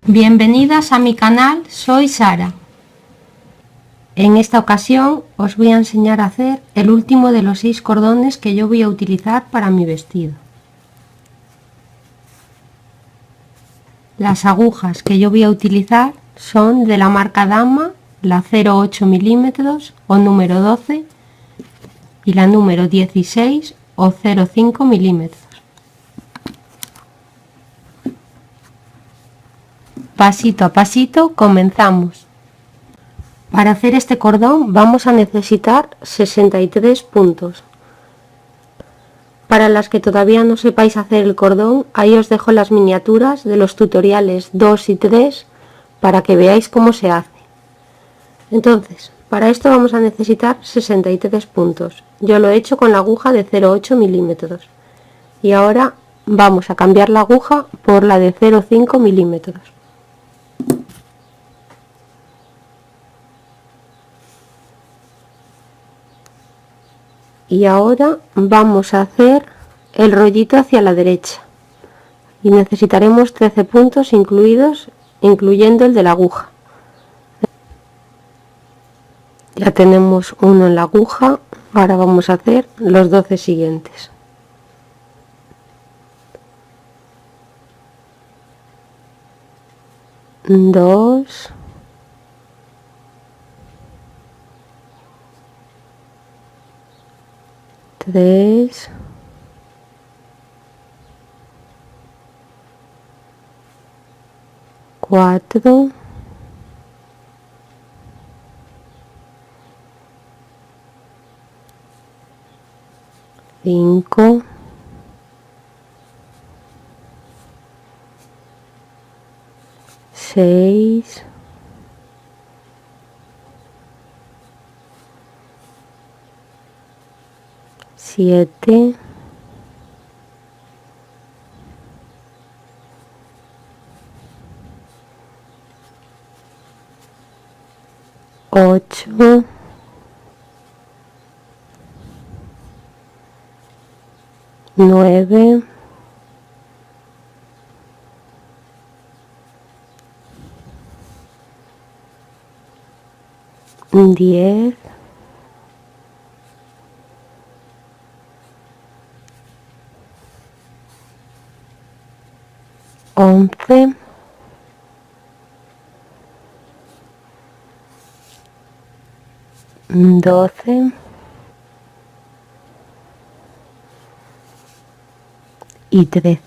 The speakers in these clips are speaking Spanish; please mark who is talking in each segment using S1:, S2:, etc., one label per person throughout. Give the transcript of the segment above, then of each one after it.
S1: Bienvenidas a mi canal, soy Sara. En esta ocasión os voy a enseñar a hacer el último de los 6 cordones que yo voy a utilizar para mi vestido. Las agujas que yo voy a utilizar son de la marca Dama, la 0,8 milímetros o número 12 y la número 16 o 0,5 milímetros. Pasito a pasito comenzamos. Para hacer este cordón vamos a necesitar 63 puntos. Para las que todavía no sepáis hacer el cordón, ahí os dejo las miniaturas de los tutoriales 2 y 3 para que veáis cómo se hace. Entonces, para esto vamos a necesitar 63 puntos. Yo lo he hecho con la aguja de 0,8 milímetros. Y ahora vamos a cambiar la aguja por la de 0,5 milímetros. Y ahora vamos a hacer el rollito hacia la derecha y necesitaremos 13 puntos incluyendo el de la aguja. Ya tenemos uno en la aguja, ahora vamos a hacer los 12 siguientes. Dos, tres, cuatro, cinco, seis, siete, 8, 9, 10, 11, 12 y 13.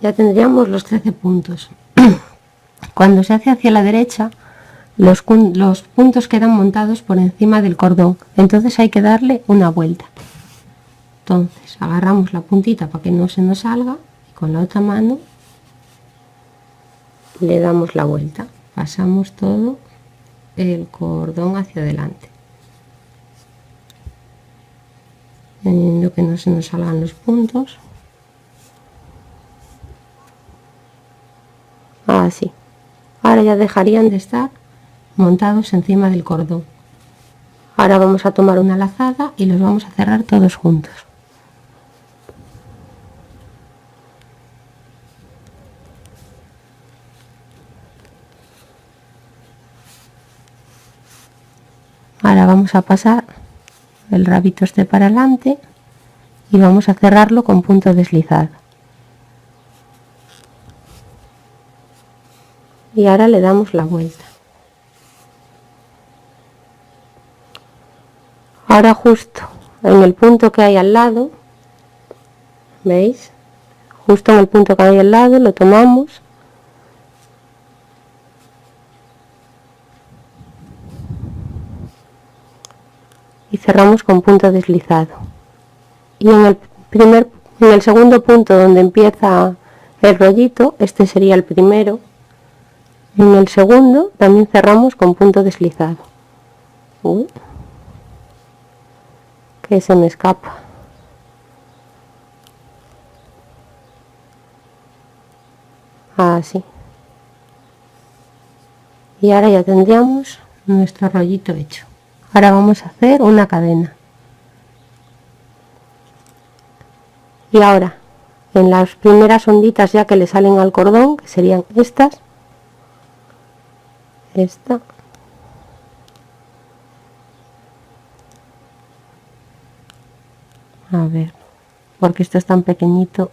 S1: Ya tendríamos los 13 puntos. Cuando se hace hacia la derecha, los puntos quedan montados por encima del cordón, entonces hay que darle una vuelta. Entonces agarramos la puntita para que no se nos salga y con la otra mano le damos la vuelta, pasamos todo el cordón hacia adelante, teniendo que no se nos salgan los puntos. Así. Ahora ya dejarían de estar montados encima del cordón. Ahora vamos a tomar una lazada y los vamos a cerrar todos juntos. Ahora vamos a pasar el rabito este para adelante y vamos a cerrarlo con punto deslizado. Y ahora le damos la vuelta. Ahora justo en el punto que hay al lado, ¿veis? Justo en el punto que hay al lado lo tomamos y cerramos con punto deslizado. Y en el segundo punto donde empieza el rollito, este sería el primero, en el segundo también cerramos con punto deslizado. Uy, que se me escapa. Así. Y ahora ya tendríamos nuestro rollito hecho. Ahora vamos a hacer una cadena. Y ahora en las primeras onditas ya que le salen al cordón, que serían estas, esta, a ver, porque esto es tan pequeñito.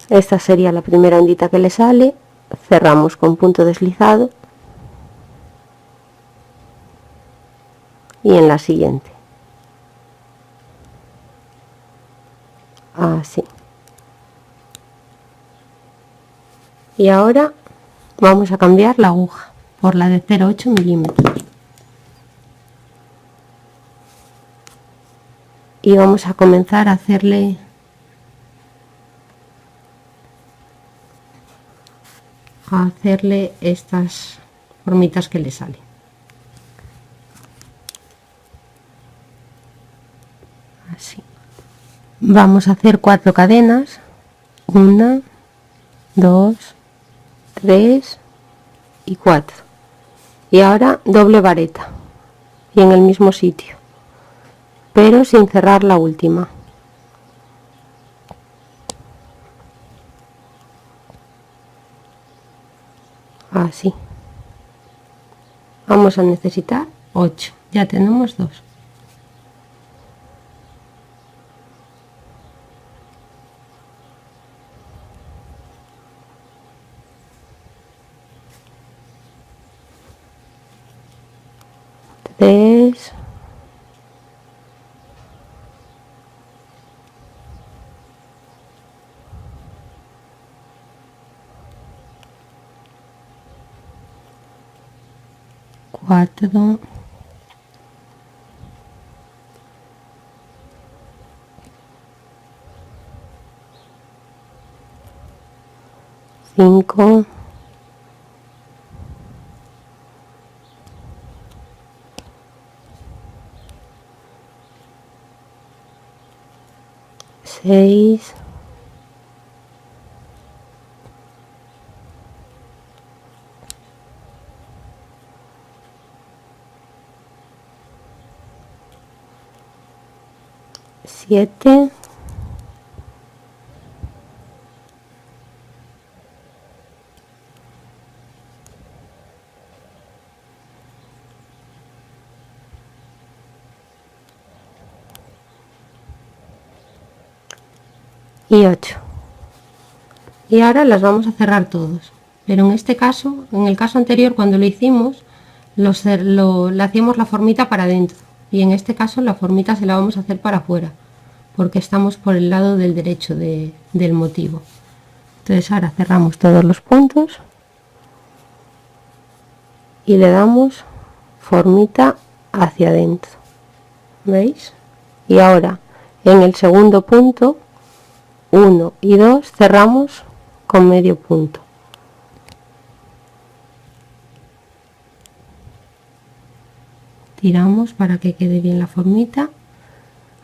S1: Esta sería la primera ondita que le sale, cerramos con punto deslizado y en la siguiente. Así. Y ahora vamos a cambiar la aguja por la de 0,8 milímetros. Y vamos a comenzar a hacerle estas formitas que le salen. Así. Vamos a hacer 4 cadenas. 1, 2, 3 y 4. Y ahora doble vareta. Y en el mismo sitio. Pero sin cerrar la última. Así. Vamos a necesitar 8. Ya tenemos 2. Tres. 4, 5, 6, 7 y 8. Y ahora las vamos a cerrar todos, pero en este caso, en el caso anterior cuando lo hicimos, le hacíamos la formita para adentro, y en este caso la formita se la vamos a hacer para afuera, porque estamos por el lado del derecho del motivo. Entonces ahora cerramos todos los puntos y le damos formita hacia adentro, ¿veis? Y ahora en el segundo punto 1 y 2 cerramos con medio punto. Tiramos para que quede bien la formita.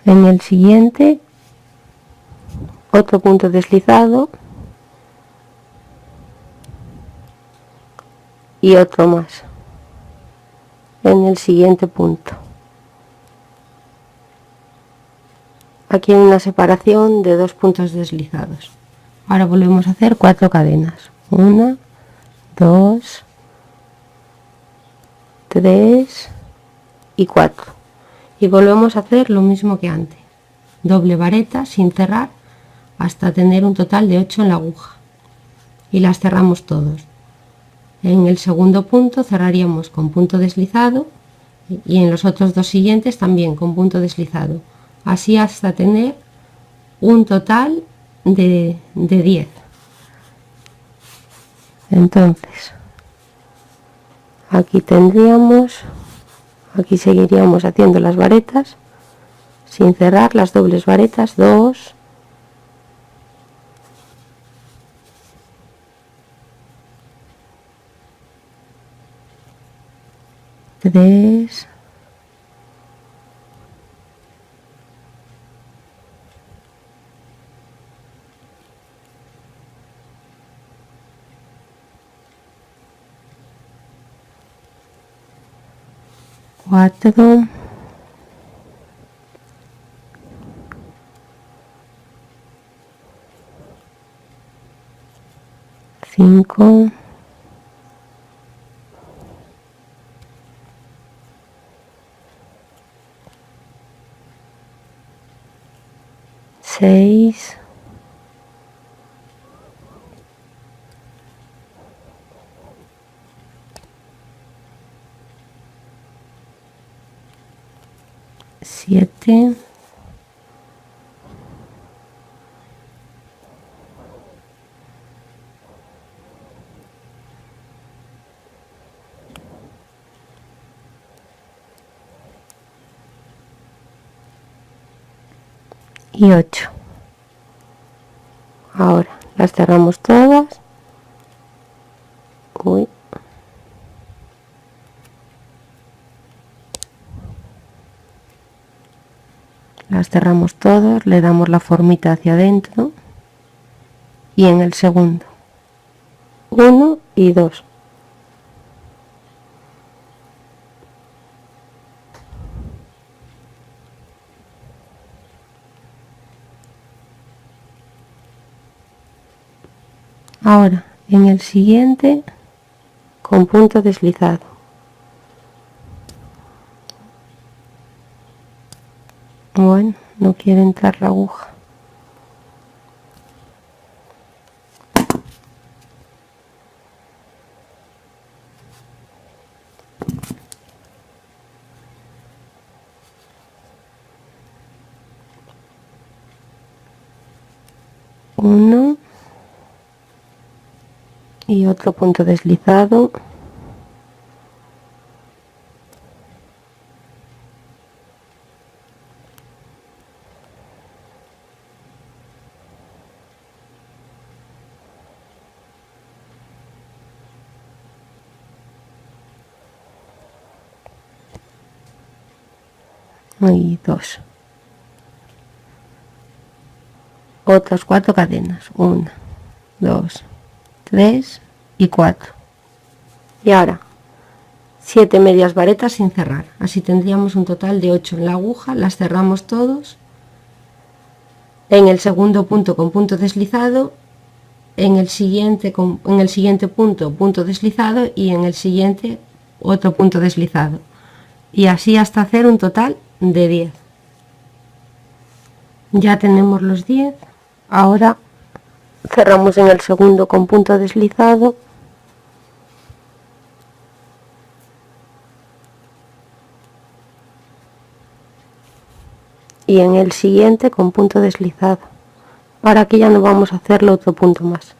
S1: En el siguiente otro punto deslizado y otro más en el siguiente punto. Aquí hay una separación de 2 puntos deslizados. Ahora volvemos a hacer 4 cadenas. 1, 2, 3 y 4. Y volvemos a hacer lo mismo que antes. Doble vareta sin cerrar hasta tener un total de 8 en la aguja. Y las cerramos todos. En el segundo punto cerraríamos con punto deslizado y en los otros dos siguientes también con punto deslizado. Así hasta tener un total de 10. Entonces, aquí aquí seguiríamos haciendo las varetas sin cerrar, las dobles varetas, 2, 3, 4, 5, 6, 7, 8. Ahora las cerramos todas. Uy. Las cerramos todas, le damos la formita hacia adentro y en el segundo 1 y 2. Ahora en el siguiente con punto deslizado. Bueno, no quiere entrar la aguja. Uno y otro punto deslizado. Y 2. Otras 4 cadenas. 1, 2, 3 y 4. Y ahora 7 medias varetas sin cerrar. Así tendríamos un total de 8 en la aguja. Las cerramos todos. En el segundo punto con punto deslizado. En el siguiente punto deslizado. Y en el siguiente otro punto deslizado. Y así hasta hacer un total de 10. Ya tenemos los 10. Ahora cerramos en el segundo con punto deslizado. Y en el siguiente con punto deslizado. Para que ya no vamos a hacerle otro punto más.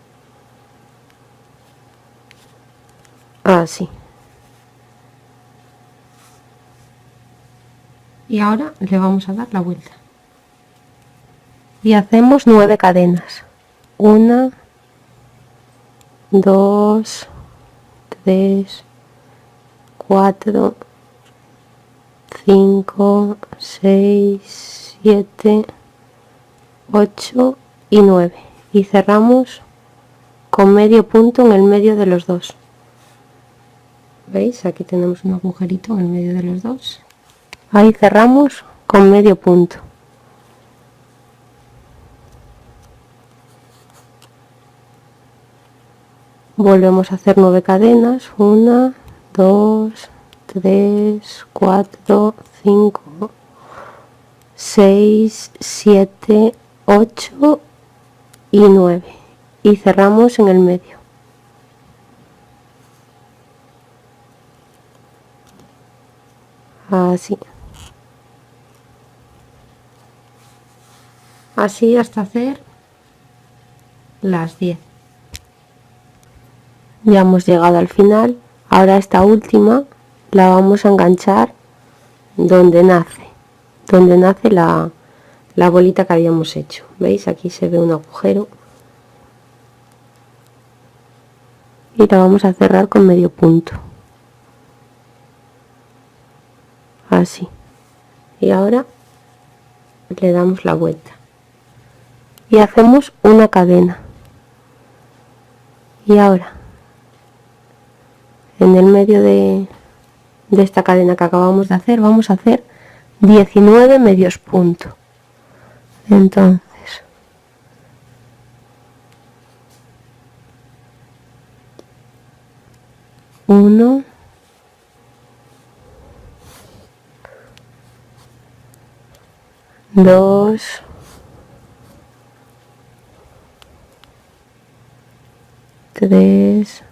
S1: Así. Y ahora le vamos a dar la vuelta. Y hacemos 9 cadenas. 1, 2, 3, 4, 5, 6, 7, 8 y 9. Y cerramos con medio punto en el medio de los dos. ¿Veis? Aquí tenemos un agujerito en el medio de los dos. Ahí cerramos con medio punto. Volvemos a hacer 9 cadenas. 1, 2, 3, 4, 5, 6, 7, 8 y 9. Y cerramos en el medio. Así. Así hasta hacer las 10. Ya hemos llegado al final. Ahora esta última la vamos a enganchar donde nace la bolita que habíamos hecho. ¿Veis? Aquí se ve un agujero. Y la vamos a cerrar con medio punto. Así. Y ahora le damos la vuelta. Y hacemos una cadena. Y ahora en el medio de esta cadena que acabamos de hacer vamos a hacer 19 medios puntos. Entonces 1, 2, 3,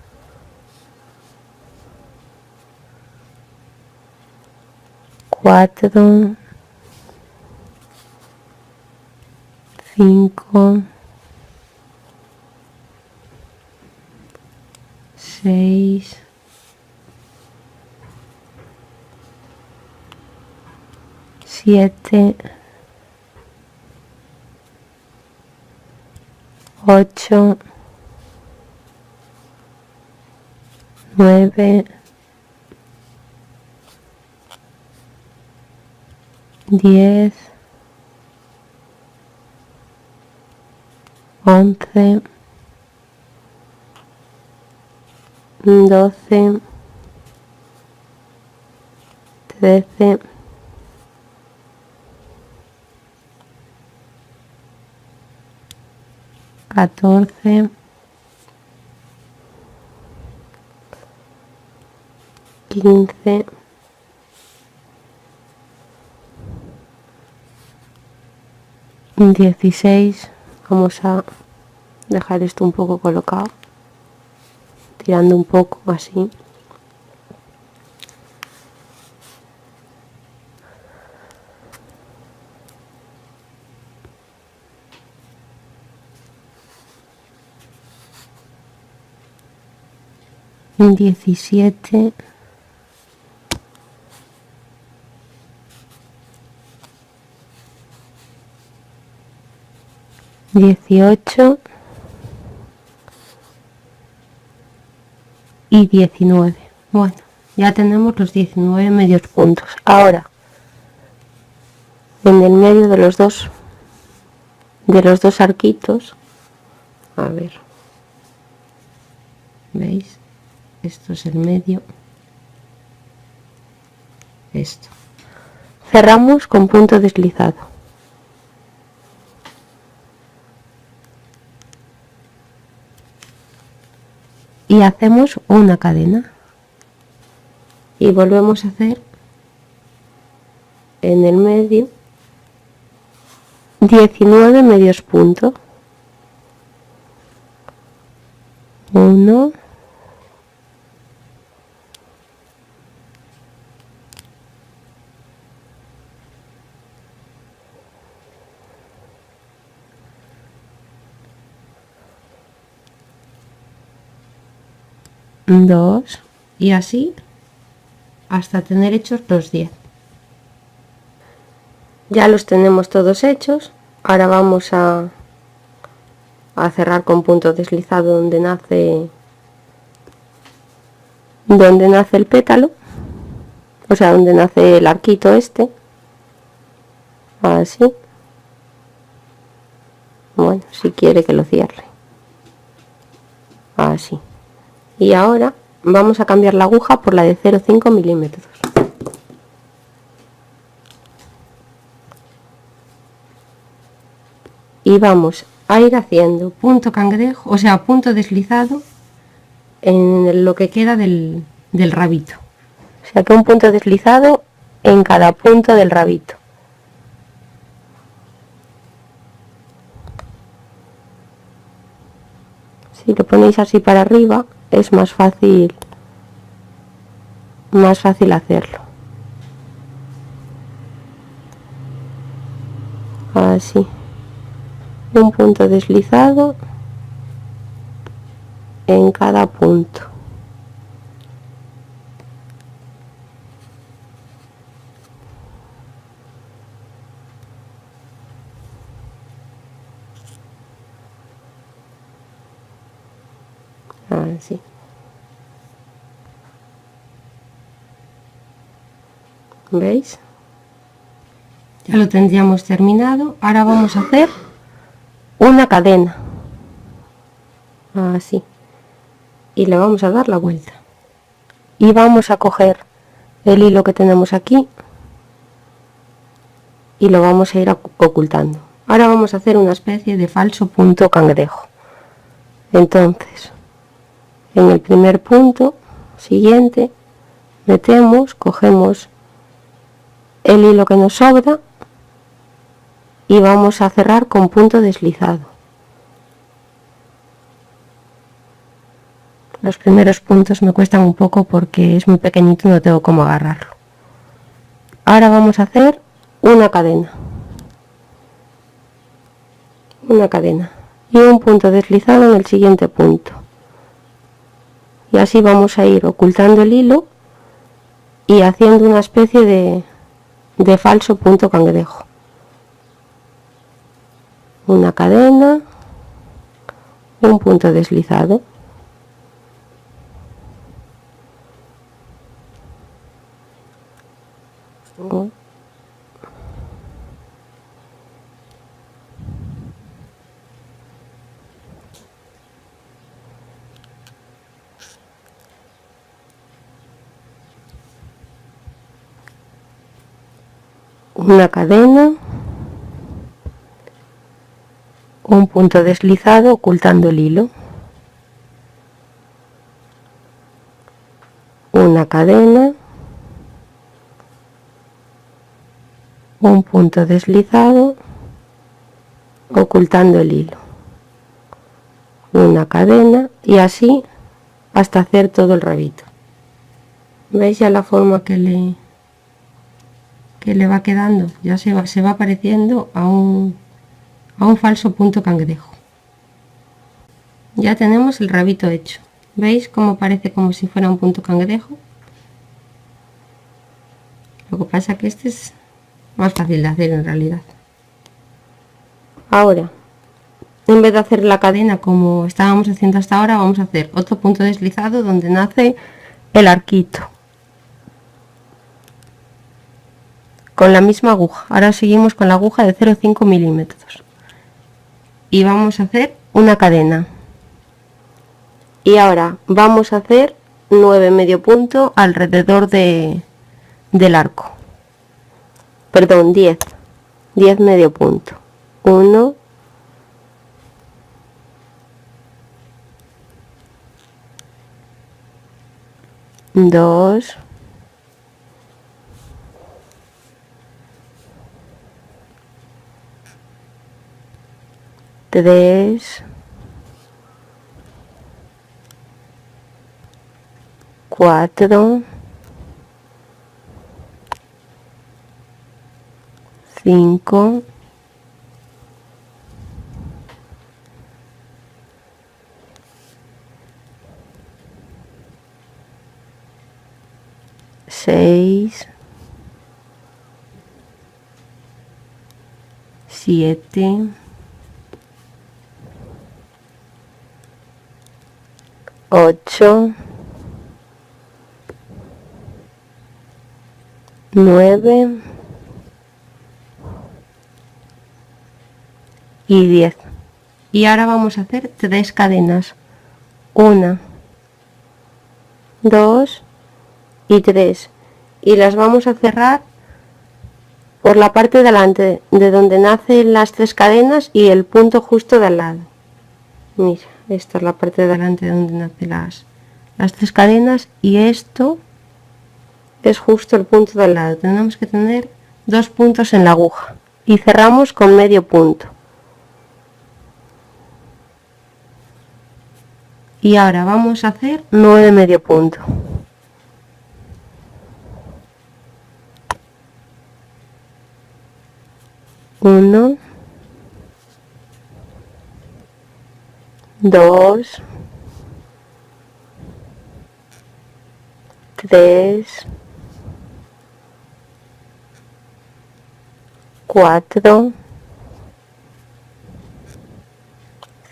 S1: 4, 5, 6, 7, 8, 9, 10, 11, 12, 13, 14, 15, 16. Vamos a dejar esto un poco colocado, tirando un poco así. 17, 18 y 19. Bueno, ya tenemos los 19 medios puntos. Ahora, en el medio de los dos arquitos, a ver, ¿veis? Esto es el medio, esto. Cerramos con punto deslizado. Y hacemos una cadena. Y volvemos a hacer en el medio 19 medios puntos. 1, 2 y así hasta tener hechos los 10. Ya los tenemos todos hechos. Ahora vamos a cerrar con punto deslizado donde nace el pétalo, o sea, donde nace el arquito este, así. Bueno, si quiere que lo cierre, así. Y ahora vamos a cambiar la aguja por la de 0,5 milímetros. Y vamos a ir haciendo punto cangrejo, o sea, punto deslizado en lo que queda del rabito. O sea, que un punto deslizado en cada punto del rabito. Si lo ponéis así para arriba, es más fácil hacerlo. Así. Un punto deslizado en cada punto. Así. ¿Veis? Ya lo tendríamos terminado. Ahora vamos a hacer una cadena, así, y le vamos a dar la vuelta y vamos a coger el hilo que tenemos aquí y lo vamos a ir ocultando. Ahora vamos a hacer una especie de falso punto cangrejo. Entonces, en el primer punto siguiente, metemos, cogemos el hilo que nos sobra y vamos a cerrar con punto deslizado. Los primeros puntos me cuestan un poco porque es muy pequeñito y no tengo cómo agarrarlo. Ahora vamos a hacer una cadena y un punto deslizado en el siguiente punto, y así vamos a ir ocultando el hilo y haciendo una especie de falso punto cangrejo. Una cadena, un punto deslizado, una cadena, un punto deslizado ocultando el hilo, una cadena, un punto deslizado ocultando el hilo, una cadena, y así hasta hacer todo el rabito. ¿Veis ya la forma que le va quedando? Ya se va pareciendo a un falso punto cangrejo. Ya tenemos el rabito hecho. ¿Veis cómo parece como si fuera un punto cangrejo? Lo que pasa que este es más fácil de hacer en realidad. Ahora, en vez de hacer la cadena como estábamos haciendo hasta ahora, vamos a hacer otro punto deslizado donde nace el arquito, con la misma aguja. Ahora seguimos con la aguja de 0,5 milímetros y vamos a hacer una cadena, y ahora vamos a hacer 9 medio punto alrededor del arco, perdón, 10 medio punto. 1, 2, 3, 4, 5, 6, 7, 8, 9 y 10. Y ahora vamos a hacer 3 cadenas, 1, 2 y 3, y las vamos a cerrar por la parte de delante de donde nacen las 3 cadenas y el punto justo de al lado. Mira, esta es la parte de delante de donde nacen las 3 cadenas, y esto es justo el punto de al lado. Tenemos que tener 2 puntos en la aguja y cerramos con medio punto. Y ahora vamos a hacer 9 medio punto. 1, 2, 3, 4,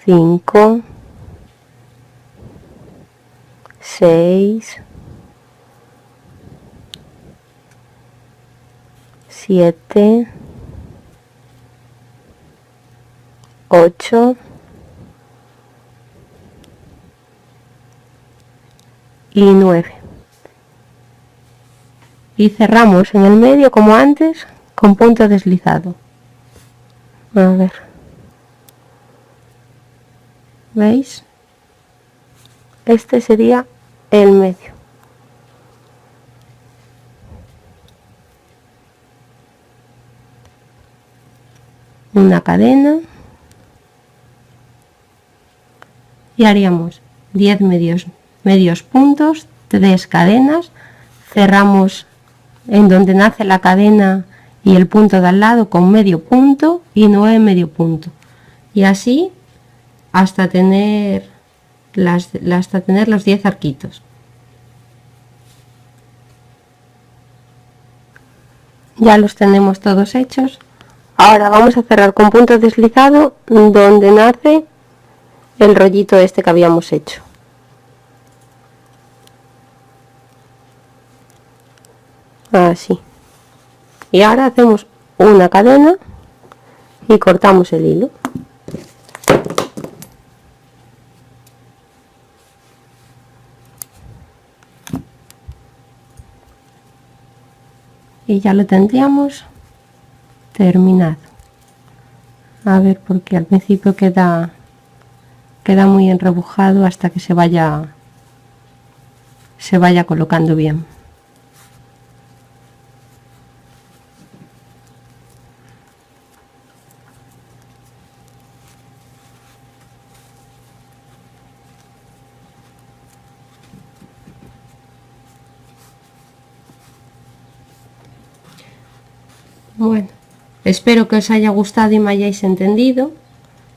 S1: 5, 6, 7, 8 y 9. Y cerramos en el medio como antes con punto deslizado. A ver, ¿veis? Este sería el medio. una cadena y haríamos 10 medios puntos, 3 cadenas, cerramos en donde nace la cadena y el punto de al lado con medio punto y 9 medio punto, y así hasta tener los 10 arquitos. Ya los tenemos todos hechos. Ahora vamos a cerrar con punto deslizado donde nace el rollito este que habíamos hecho. Así. Y ahora hacemos una cadena y cortamos el hilo. Y ya lo tendríamos terminado. A ver, porque al principio queda muy enrebujado hasta que se vaya colocando bien. Bueno, espero que os haya gustado y me hayáis entendido.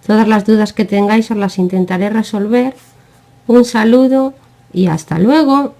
S1: Todas las dudas que tengáis os las intentaré resolver. Un saludo y hasta luego.